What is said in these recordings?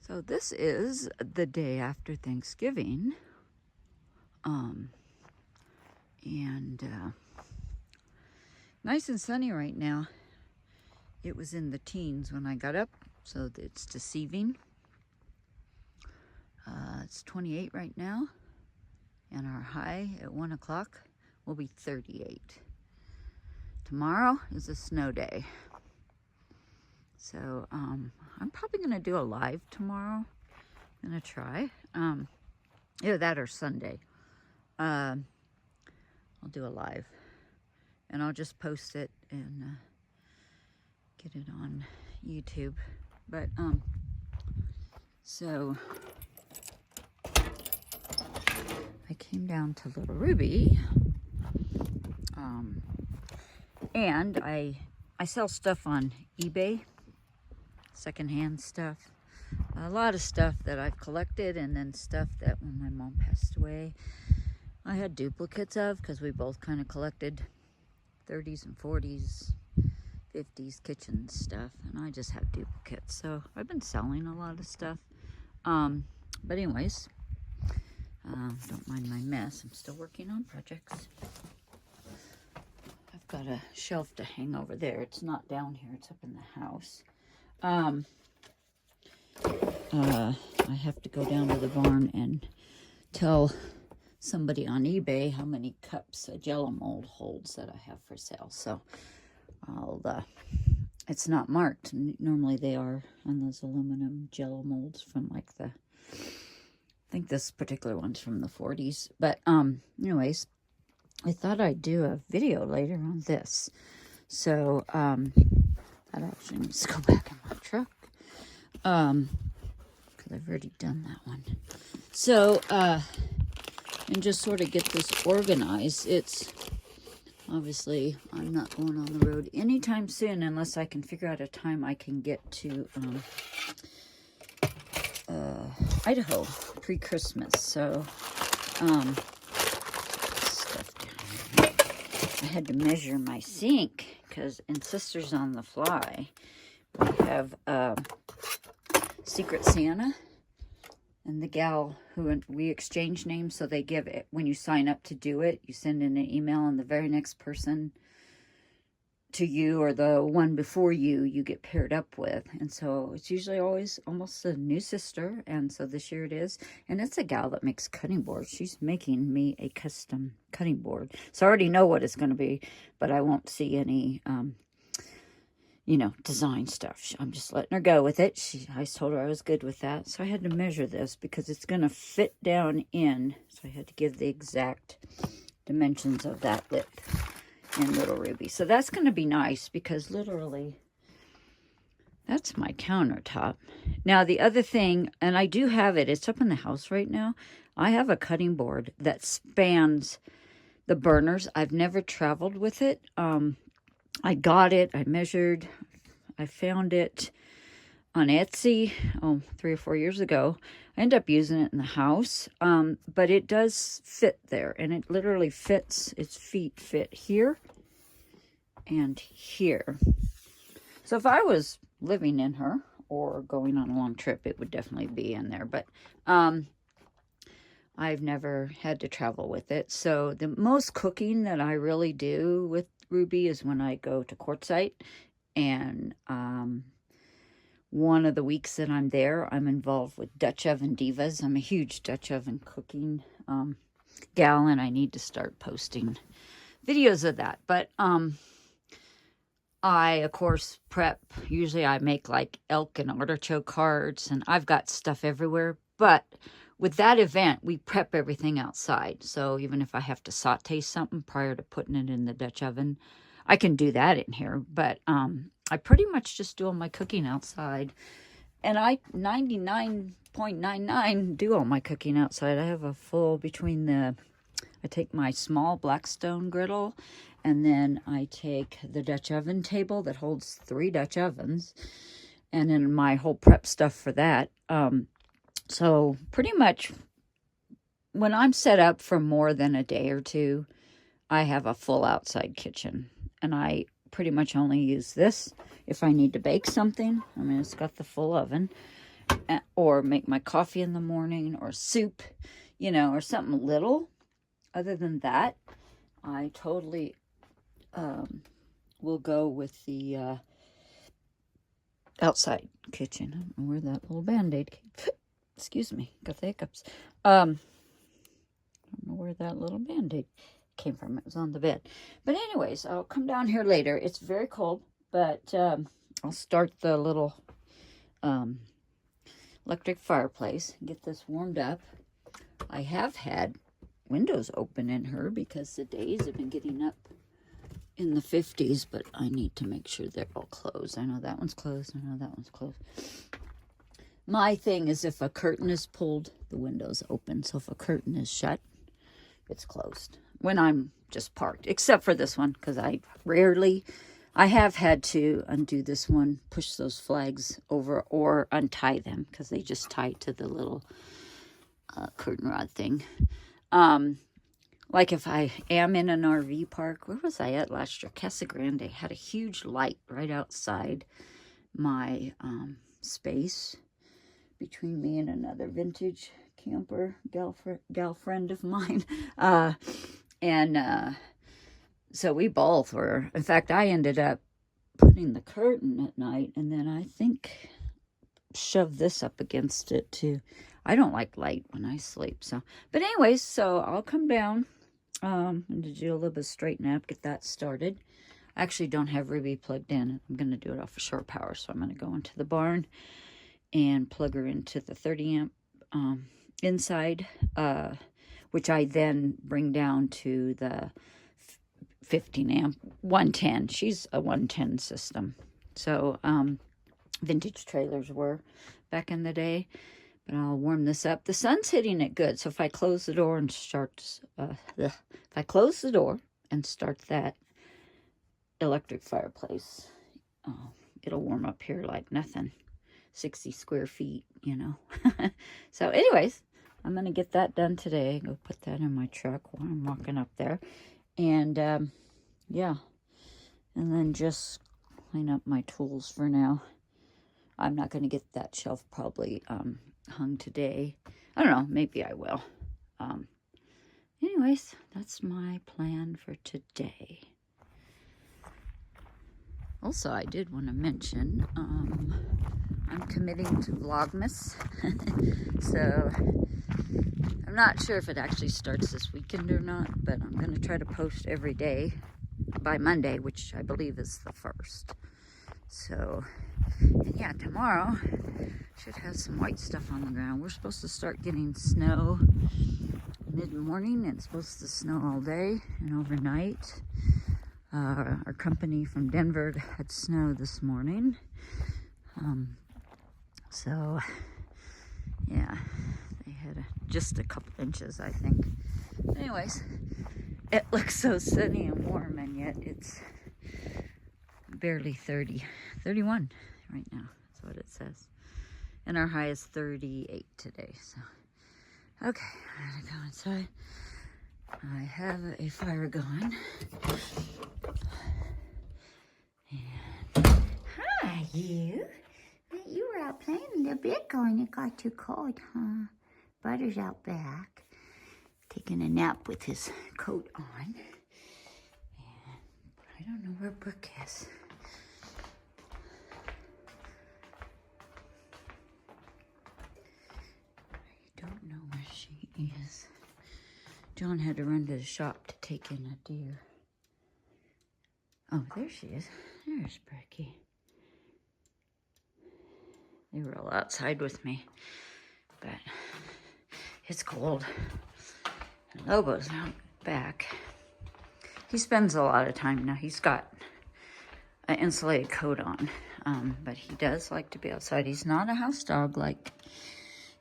So this is the day after Thanksgiving, and nice and sunny right now. It was in the teens when I got up, so it's deceiving. It's 28 right now, and our high at 1 o'clock will be 38. Tomorrow is a snow day. So I'm probably going to do a live tomorrow. I'm going to try. Either that or Sunday. I'll do a live. And I'll just post it and get it on YouTube. But, so I came down to Lil Ruby. And I sell stuff on eBay. Secondhand stuff, a lot of stuff that I've collected, and then stuff that when my mom passed away I had duplicates of, because we both kind of collected 30s and 40s 50s kitchen stuff, and I just have duplicates. So I've been selling a lot of stuff, but anyways, don't mind my mess. I'm still working on projects. I've got a shelf to hang over there. It's not down here, it's up in the house. I have to go down to the barn and tell somebody on eBay how many cups a Jello mold holds that I have for sale. So it's not marked. Normally they are on those aluminum Jello molds from like I think this particular one's from the 40s. But anyways, I thought I'd do a video later on this. So that actually needs to go back in my truck. Because I've already done that one. So, and just sort of get this organized. It's, obviously, I'm not going on the road anytime soon unless I can figure out a time I can get to, Idaho pre-Christmas. So, stuff down here. I had to measure my sink because in Sisters on the Fly, we have Secret Santa, and the gal who we exchange names, so they give it when you sign up to do it, you send in an email, and the very next person to you or the one before you get paired up with. And so it's usually always almost a new sister, and so this year it is, and it's a gal that makes cutting boards. She's making me a custom cutting board, so I already know what it's going to be, but I won't see any design stuff. I'm just letting her go with it. I told her I was good with that. So I had to measure this because it's going to fit down in. So I had to give the exact dimensions of that lip in Lil Ruby. So that's going to be nice because literally that's my countertop. Now the other thing, and I do have it, it's up in the house right now. I have a cutting board that spans the burners. I've never traveled with it. I got it, I measured, I found it on Etsy, 3 or 4 years ago. I ended up using it in the house, but it does fit there, and it literally fits, its feet fit here and here. So if I was living in her or going on a long trip, it would definitely be in there, but I've never had to travel with it. So the most cooking that I really do with Ruby is when I go to Quartzsite, and one of the weeks that I'm there, I'm involved with Dutch Oven Divas. I'm a huge Dutch oven cooking gal, and I need to start posting videos of that. But I, of course, prep. Usually I make like elk and artichoke hearts, and I've got stuff everywhere. But with that event, we prep everything outside. So even if I have to saute something prior to putting it in the Dutch oven, I can do that in here. But I pretty much just do all my cooking outside. And I 99.99 do all my cooking outside. I have a full I take my small Blackstone griddle, and then I take the Dutch oven table that holds 3 Dutch ovens, and then my whole prep stuff for that. So pretty much when I'm set up for more than a day or two, I have a full outside kitchen, and I pretty much only use this if I need to bake something. I mean, it's got the full oven, or make my coffee in the morning, or soup, you know, or something little. Other than that, I totally will go with the outside kitchen. I don't know where that little Band-Aid came. Excuse me, got the hiccups. I don't know where that little Band-Aid came from. It was on the bed. But anyways, I'll come down here later. It's very cold, but I'll start the little electric fireplace and get this warmed up. I have had windows open in her because the days have been getting up in the 50s, but I need to make sure they're all closed. I know that one's closed. I know that one's closed. My thing is, if a curtain is pulled, the window's open. So if a curtain is shut, it's closed when I'm just parked, except for this one, because I have had to undo this one, push those flags over, or untie them because they just tie to the little curtain rod thing. Like if I am in an RV park, where was I at last year? Casa Grande had a huge light right outside my space between me and another vintage camper gal friend of mine. So we both were, in fact, I ended up putting the curtain at night, and then I think shoved this up against it too. I don't like light when I sleep. So, but anyways, so I'll come down and do a little bit of straighten up, get that started. I actually don't have Ruby plugged in. I'm going to do it off of shore power. So I'm going to go into the barn and plug her into the 30 amp inside, which I then bring down to the 15 amp 110. She's a 110 system. So vintage trailers were back in the day. But I'll warm this up. The sun's hitting it good. So if I close the door and start, that electric fireplace, it'll warm up here like nothing. 60 square feet, you know. So anyways, I'm going to get that done today. Go put that in my truck while I'm walking up there. And yeah. And then just clean up my tools for now. I'm not going to get that shelf probably hung today. I don't know. Maybe I will. Anyways, that's my plan for today. Also, I did want to mention, I'm committing to Vlogmas. So, I'm not sure if it actually starts this weekend or not, but I'm going to try to post every day by Monday, which I believe is the 1st. So, and yeah, tomorrow should have some white stuff on the ground. We're supposed to start getting snow mid-morning, and it's supposed to snow all day and overnight. Our company from Denver had snow this morning. So, yeah, they had just a couple inches, I think. Anyways, it looks so sunny and warm, and yet it's barely 31 right now. That's what it says. And our high is 38 today. So, okay, I'm gonna go inside. I have a fire going. And hi, you. You were out playing a little bit going. It got too cold, huh? Butter's out back, taking a nap with his coat on. And I don't know where Brooke is. I don't know where she is. John had to run to the shop to take in a deer. Oh, there she is. There's Brookie. They were all outside with me, but it's cold. And Lobo's out back. He spends a lot of time now. He's got an insulated coat on, but he does like to be outside. He's not a house dog, like,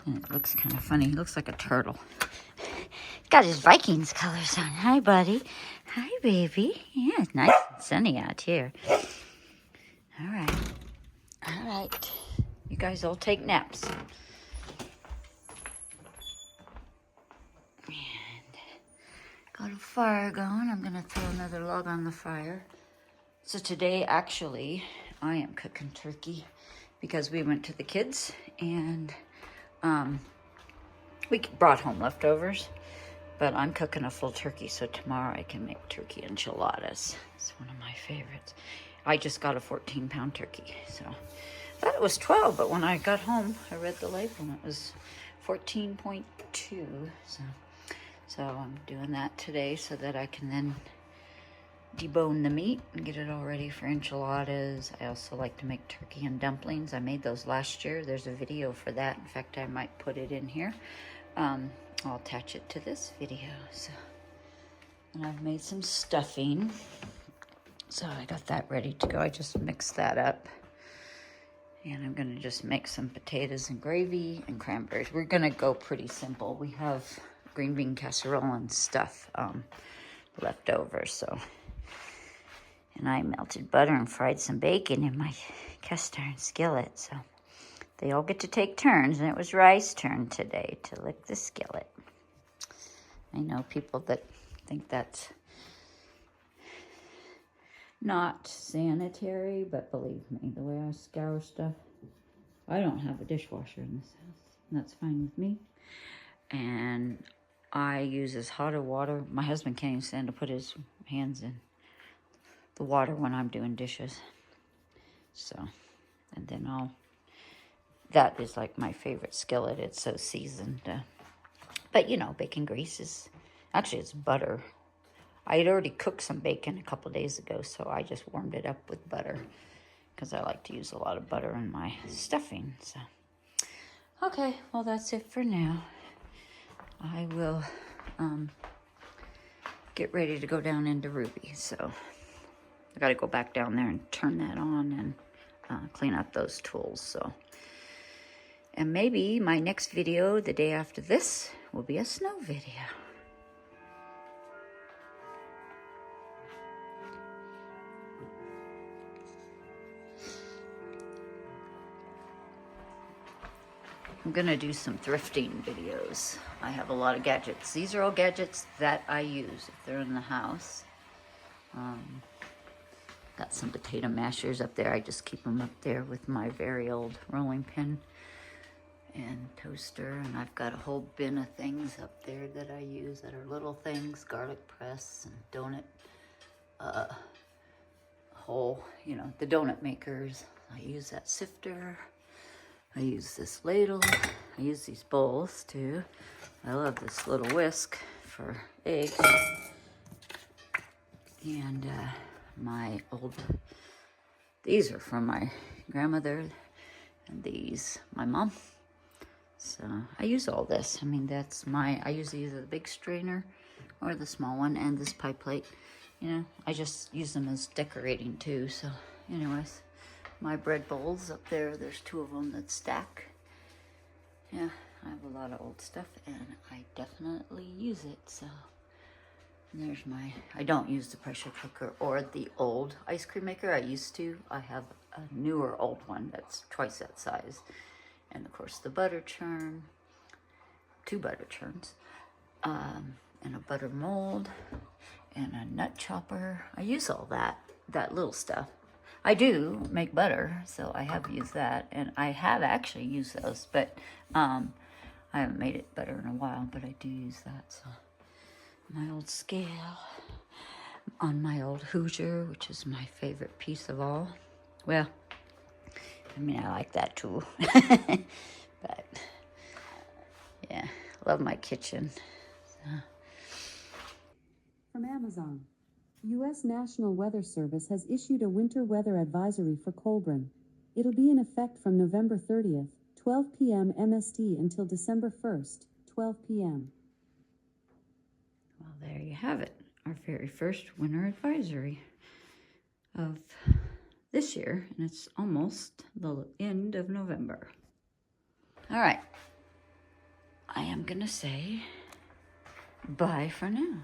and it looks kind of funny. He looks like a turtle. He's got his Vikings colors on. Hi, buddy. Hi, baby. Yeah, it's nice and sunny out here. All right. All right. You guys all take naps. And got a fire going. I'm going to throw another log on the fire. So today, actually, I am cooking turkey. because we went to the kids and we brought home leftovers. But I'm cooking a full turkey, so tomorrow I can make turkey enchiladas. It's one of my favorites. I just got a 14-pound turkey, so I thought it was 12, but when I got home, I read the label and it was 14.2. So I'm doing that today so that I can then debone the meat and get it all ready for enchiladas. I also like to make turkey and dumplings. I made those last year. There's a video for that. In fact, I might put it in here. I'll attach it to this video. So, and I've made some stuffing. So I got that ready to go. I just mixed that up. And I'm going to just make some potatoes and gravy and cranberries. We're going to go pretty simple. We have green bean casserole and stuff left over. So, and I melted butter and fried some bacon in my cast iron skillet. So they all get to take turns. And it was Rye's turn today to lick the skillet. I know people that think that's not sanitary, but believe me, the way I scour stuff, I don't have a dishwasher in this house. And that's fine with me. And I use as hot of water. My husband can't even stand to put his hands in the water when I'm doing dishes. So, and then that is like my favorite skillet. It's so seasoned. But you know, bacon grease is, actually it's butter. I had already cooked some bacon a couple days ago, so I just warmed it up with butter because I like to use a lot of butter in my stuffing. So, okay, well that's it for now. I will get ready to go down into Ruby. So I got to go back down there and turn that on and clean up those tools. So, and maybe my next video, the day after this, will be a snow video. I'm gonna do some thrifting videos. I have a lot of gadgets. These are all gadgets that I use if they're in the house. Got some potato mashers up there. I just keep them up there with my very old rolling pin and toaster. And I've got a whole bin of things up there that I use that are little things, garlic press and donut hole, you know, the donut makers. I use that sifter. I use this ladle. I use these bowls too. I love this little whisk for eggs. And my old, these are from my grandmother, and these, my mom. So I use all this. I mean, that's I use either the big strainer or the small one, and this pie plate. You know, I just use them as decorating too. So anyways, my bread bowls up there, there's 2 of them that stack. Yeah, I have a lot of old stuff and I definitely use it. So there's I don't use the pressure cooker or the old ice cream maker. I used to. I have a newer old one that's twice that size. And of course the butter churn, 2 butter churns, and a butter mold and a nut chopper. I use all that little stuff. I do make butter, so I have used that, and I have actually used those, but I haven't made it butter in a while, but I do use that. So my old scale on my old Hoosier, which is my favorite piece of all. Well, I mean, I like that too, but yeah, love my kitchen. So. From Amazon. U.S. National Weather Service has issued a winter weather advisory for Colburn. It'll be in effect from November 30th, 12 p.m. MST until December 1st, 12 p.m. Well, there you have it. Our very first winter advisory of this year, and it's almost the end of November. All right. I am going to say bye for now.